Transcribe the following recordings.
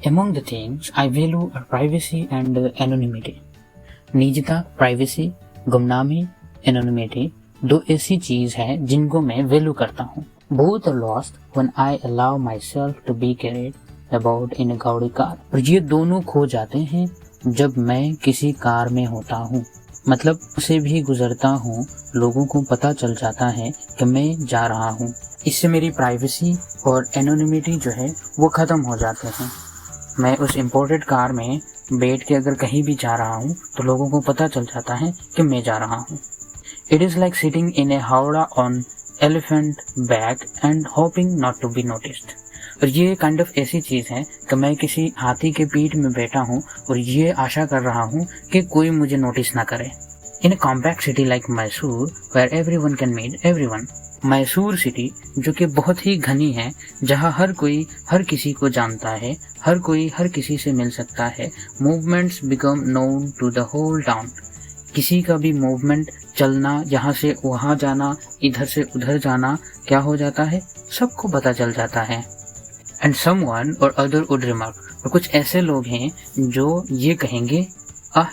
Among the things I value are privacy and anonymity. निजता, privacy, गुमनामी, anonymity 2 ऐसी चीज है जिनको मैं वैल्यू करता हूँ. Both are lost when I allow myself to be carried about in a गाड़ी कार. और ये दोनों खो जाते हैं जब मैं किसी कार में होता हूँ. मतलब उसे भी गुजरता हूँ, लोगों को पता चल जाता है कि मैं जा रहा हूँ. इससे मेरी प्राइवेसी और एनोनिमिटी जो है वो ख़त्म हो जाते हैं. मैं उस इम्पोर्टेड कार में बैठ के अगर कहीं भी जा रहा हूँ तो लोगों को पता चल जाता है कि मैं जा रहा हूँ. It is like sitting in a howdah on elephant back and hoping not to be noticed. और ये काइंड ऑफ ऐसी चीज़ है कि मैं किसी हाथी के पीठ में बैठा हूँ और ये आशा कर रहा हूँ कि कोई मुझे नोटिस ना करे. In a compact city like Mysore where everyone can meet everyone. Mysore city जो कि बहुत ही घनी है, जहाँ हर कोई हर किसी को जानता है, हर कोई हर किसी से मिल सकता है. Movements become known to the whole town. किसी का भी मूवमेंट, चलना, यहाँ से वहाँ जाना, इधर से उधर जाना क्या हो जाता है, सबको पता चल जाता है. एंड समवन और अदर वुड रिमार्क. और कुछ ऐसे लोग हैं जो ये कहेंगे,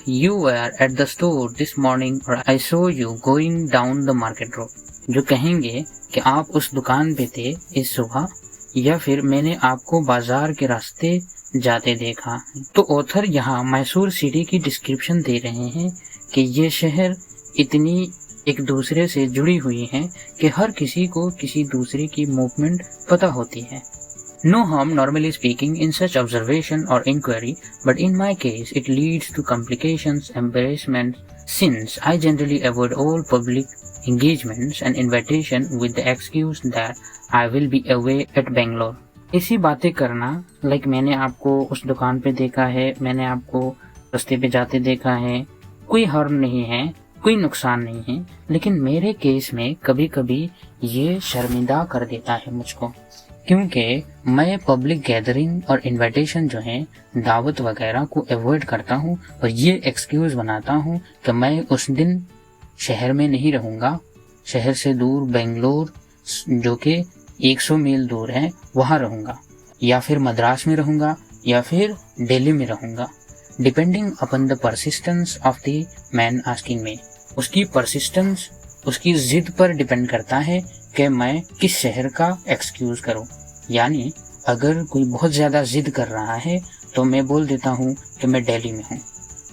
you were at the store this morning or I saw you going down the market road. जो कहेंगे कि आप उस दुकान पे थे इस सुबह, या फिर मैंने आपको बाजार के रास्ते जाते देखा. तो ऑथर यहाँ मैसूर सिटी की डिस्क्रिप्शन दे रहे हैं कि ये शहर इतनी एक दूसरे से जुड़ी हुई है कि हर किसी को किसी दूसरे की मूवमेंट पता होती है. No harm normally speaking in such observation or inquiry, but in my case it leads to complications, embarrassment, since I generally avoid all public engagements and invitation with the excuse that I will be away at Bangalore. ऐसी बातें करना, like मैंने आपको उस दुकान पे देखा है, मैंने आपको रास्ते पे जाते देखा है, कोई हार्म नहीं है, कोई नुकसान नहीं है. लेकिन मेरे केस में कभी कभी ये शर्मिंदा कर देता है मुझको, क्योंकि मैं पब्लिक गैदरिंग और इनविटेशन जो है, दावत वगैरह को अवॉइड करता हूँ और ये एक्सक्यूज़ बनाता हूँ कि मैं उस दिन शहर में नहीं रहूँगा. शहर से दूर बेंगलोर जो कि 100 मील दूर है वहाँ रहूँगा, या फिर मद्रास में रहूँगा, या फिर दिल्ली में रहूँगा. Depending upon the persistence of the man asking me. उसकी परसिस्टेंस, उसकी जिद पर डिपेंड करता है कि मैं किस शहर का एक्सक्यूज़ करूं. यानी अगर कोई बहुत ज़्यादा जिद कर रहा है तो मैं बोल देता हूं कि मैं दिल्ली में हूं,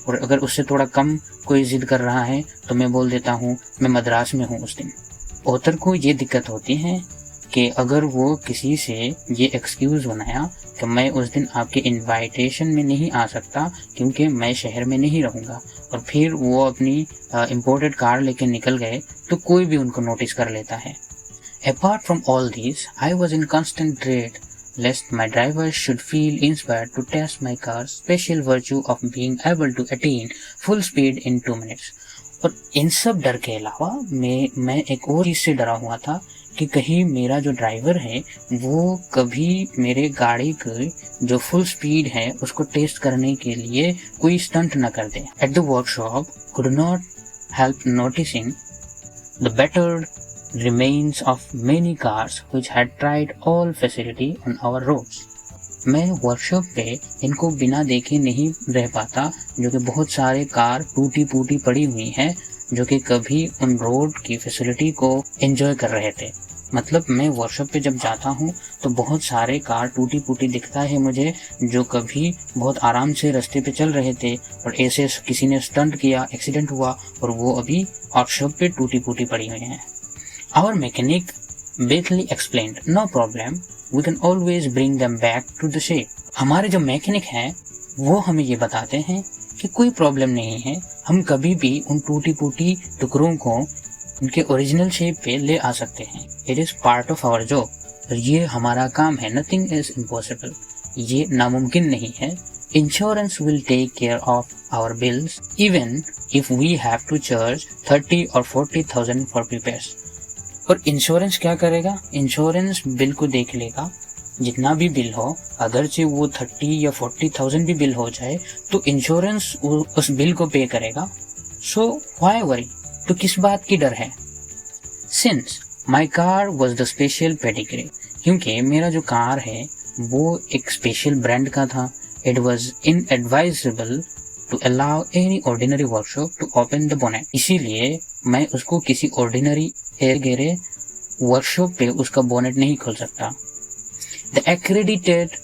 और अगर उससे थोड़ा कम कोई जिद कर रहा है तो मैं बोल देता हूं मैं मद्रास में हूं उस दिन. ऑथर को ये दिक्कत होती है कि अगर वो किसी से ये एक्सक्यूज़ बनाया कि मैं उस दिन आपके इनवाइटेशन में नहीं आ सकता क्योंकि मैं शहर में नहीं रहूँगा, और फिर वो अपनी इम्पोर्टेड कार लेके निकल गए, तो कोई भी उनको नोटिस कर लेता है. Apart from all these, I was in constant dread lest my driver should feel inspired to test my car's special virtue of being able to attain full speed in 2 minutes. और इन सब डर के अलावा मैं एक और चीज़ से डरा हुआ था कि कहीं मेरा जो ड्राइवर है वो कभी मेरे गाड़ी की जो फुल स्पीड है उसको टेस्ट करने के लिए कोई स्टंट न कर दे. At the workshop, could not help noticing the battered remains of many cars which had tried all facility on our roads. मैं वर्कशॉप पे इनको बिना देखे नहीं रह पाता, जो कि बहुत सारे कार टूटी फूटी पड़ी हुई हैं जो कि कभी उन रोड की फैसिलिटी को एंजॉय कर रहे थे. मतलब मैं वर्कशॉप पे जब जाता हूँ तो बहुत सारे कार टूटी फूटी दिखता है मुझे, जो कभी बहुत आराम से रास्ते पे चल रहे थे और ऐसे किसी ने स्टंट किया, एक्सीडेंट हुआ और वो अभी वर्कशॉप पे टूटी फूटी पड़ी हुई हैं. Our mechanic basically explained, no problem, we can always bring them back to the shape. हमारे जो मैकेनिक हैं वो हमें ये बताते हैं कि कोई प्रॉब्लम नहीं है, हम कभी भी उन टूटी फूटी टुकड़ों को उनके ओरिजिनल शेप पे ले आ सकते हैं. It is part of our job. और ये हमारा काम है. Nothing is impossible. ये नामुमकिन नहीं है. Insurance will take care of our bills even if we have to charge 30 or 40,000 for repairs. और इंश्योरेंस क्या करेगा? इंश्योरेंस बिल को देख लेगा, जितना भी बिल हो, अगरचे वो 30 या 40,000 भी बिल हो जाए तो इंश्योरेंस उस बिल को पे करेगा. So why worry? तो किस बात की डर है? Since my car was the special pedigree. क्योंकि मेरा जो कार है वो एक स्पेशल ब्रांड का था, It was inadvisable to allow any ordinary workshop to open the bonnet. इसीलिए मैं उसको किसी ordinary एयर गैरे वर्कशॉप पे उसका बोनेट नहीं खोल सकता. The accredited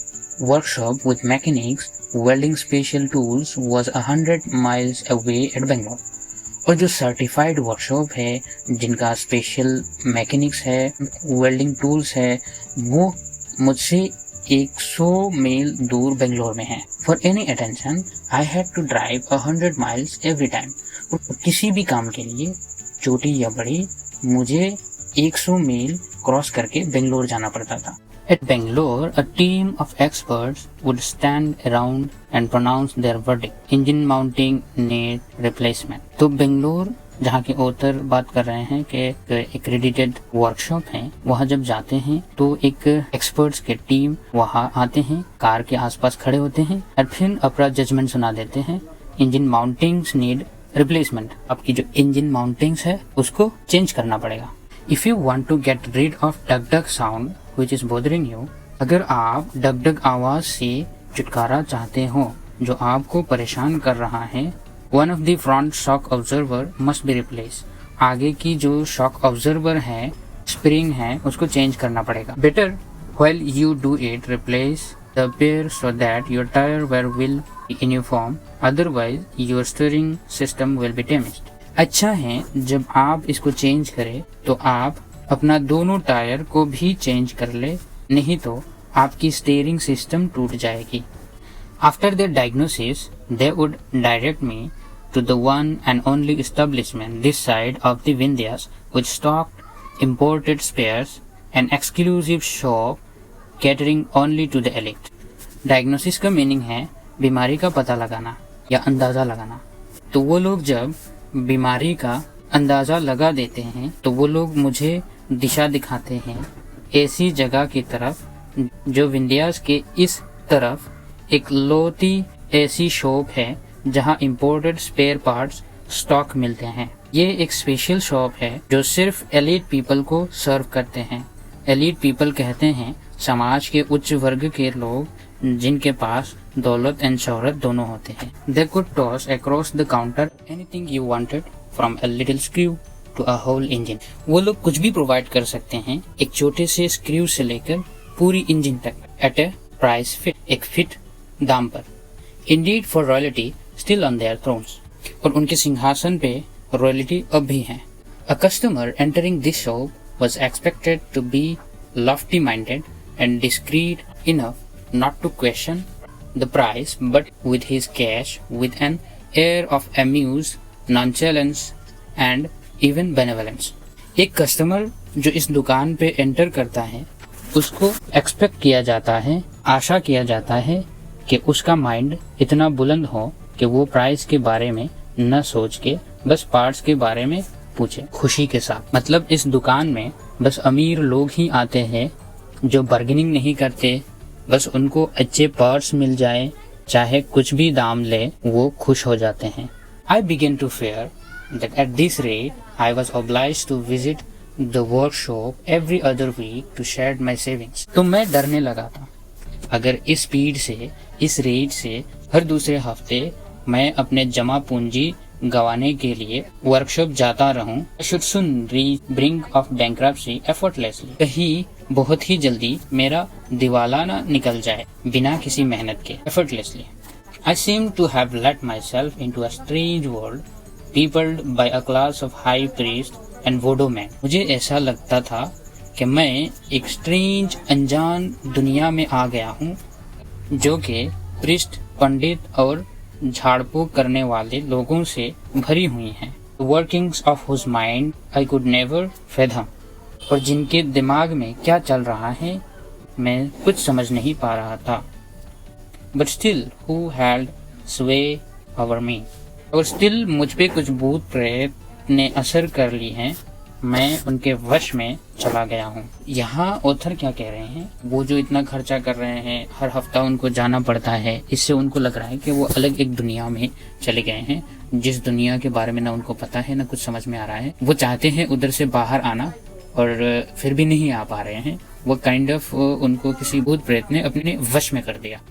workshop with mechanics welding special tools was 100 miles away at Bangalore. और जो सर्टिफाइड वर्कशॉप है जिनका स्पेशल मैकेनिक्स है, वेल्डिंग टूल्स है, वो मुझसे 100 मील दूर बेंगलोर में है. For any attention I had to drive 100 miles every time. किसी भी काम के लिए छोटी या बड़ी मुझे 100 मील क्रॉस करके बेंगलोर जाना पड़ता था. At Bangalore, a team of experts would stand around and pronounce their verdict. Engine mounting need replacement. तो बेंगलोर जहाँ के ऑथर बात कर रहे हैं कि एक्रेडिटेड वर्कशॉप है, वहाँ जब जाते हैं तो एक एक्सपर्ट्स के टीम वहाँ आते हैं, कार के आसपास खड़े होते हैं और फिर अपना जजमेंट सुना देते हैं. Engine mountings need replacement. आपकी जो इंजन माउंटिंग्स है उसको चेंज करना पड़ेगा. If you want to get rid of डग डग sound which is bothering you, अगर आप डग डग आवाज से छुटकारा चाहते हो जो आपको परेशान कर रहा है, one of the front shock observer must be replaced. आगे की जो shock observer है, स्प्रिंग है, उसको चेंज करना पड़ेगा. Better while you do it, replace the pair so that your tire wear will be uniform. Otherwise your steering system will be damaged. अच्छा है जब आप इसको चेंज करें तो आप अपना दोनों टायर को भी चेंज कर ले, नहीं तो आपकी स्टीयरिंग सिस्टम टूट जाएगी. After their diagnosis they would direct me to the one and only establishment this side of the Vindhyas which stocked imported spares an exclusive shop catering only to the elite. Diagnosis का meaning है बीमारी का पता लगाना या अंदाजा लगाना. तो वो लोग जब बीमारी का अंदाजा लगा देते हैं तो वो लोग मुझे दिशा दिखाते हैं ऐसी जगह की तरफ जो विंध्यास के इस तरफ एक लौती ऐसी शॉप है जहां इंपोर्टेड स्पेयर पार्ट्स स्टॉक मिलते हैं. ये एक स्पेशल शॉप है जो सिर्फ एलीट पीपल को सर्व करते हैं. एलीट पीपल कहते हैं समाज के उच्च वर्ग के लोग जिनके पास दौलत एंड शोहरत दोनों होते हैं. They could toss across the counter anything you wanted from a little screw to a whole engine. वो लोग कुछ भी प्रोवाइड कर सकते हैं, एक छोटे से स्क्रू से लेकर पूरी इंजन तक, at a price fit, एक फिट दाम पर. Indeed for royalty still on their thrones. और उनके सिंहासन पे रॉयल्टी अब भी है. A customer entering this shop was expected to be lofty-minded and discreet enough not to question the price, but with his cash with an air of amused nonchalance and even benevolence. एक customer जो इस दुकान पे enter करता है उसको expect किया जाता है, आशा किया जाता है कि उसका माइंड इतना बुलंद हो कि वो प्राइस के बारे में न सोच के बस पार्ट्स के बारे में पूछे खुशी के साथ. मतलब इस दुकान में बस अमीर लोग ही आते हैं जो बार्गेनिंग नहीं करते, बस उनको अच्छे पार्ट्स मिल जाए, चाहे कुछ भी दाम ले वो खुश हो जाते हैं. I began to fear that at this rate I was obliged to visit the workshop every other week to shed my savings. तो मैं डरने लगा था अगर इस स्पीड से, इस रेट से हर दूसरे हफ्ते मैं अपने जमा पूंजी गंवाने के लिए वर्कशॉप जाता रहूं. I should soon reach brink of bankruptcy effortlessly. कहीं बहुत ही जल्दी मेरा दिवाला ना निकल जाए बिना किसी मेहनत के. Effortlessly. I seemed to have let myself into a strange world, peopled by a class of high priests and voodoo men. मुझे ऐसा लगता था कि मैं एक स्ट्रेंज अनजान दुनिया में आ गया हूँ जो कि प्रिस्ट, पंडित और झाड़फूक करने वाले लोगों से भरी हुई हैं. Workings of whose mind I could never fathom. और जिनके दिमाग में क्या चल रहा है मैं कुछ समझ नहीं पा रहा था. बट स्टिल हु हैड स्वे ओवर मी. और स्टिल मुझ पे कुछ भूत प्रेत ने असर कर ली हैं, मैं उनके वश में चला गया हूँ. यहाँ ऑथर क्या कह रहे हैं, वो जो इतना खर्चा कर रहे हैं, हर हफ्ता उनको जाना पड़ता है, इससे उनको लग रहा है कि वो अलग एक दुनिया में चले गए हैं जिस दुनिया के बारे में ना उनको पता है ना कुछ समझ में आ रहा है. वो चाहते हैं उधर से बाहर आना और फिर भी नहीं आ पा रहे हैं. वो काइंड ऑफ उनको किसी भूत प्रेत ने अपने वश में कर दिया.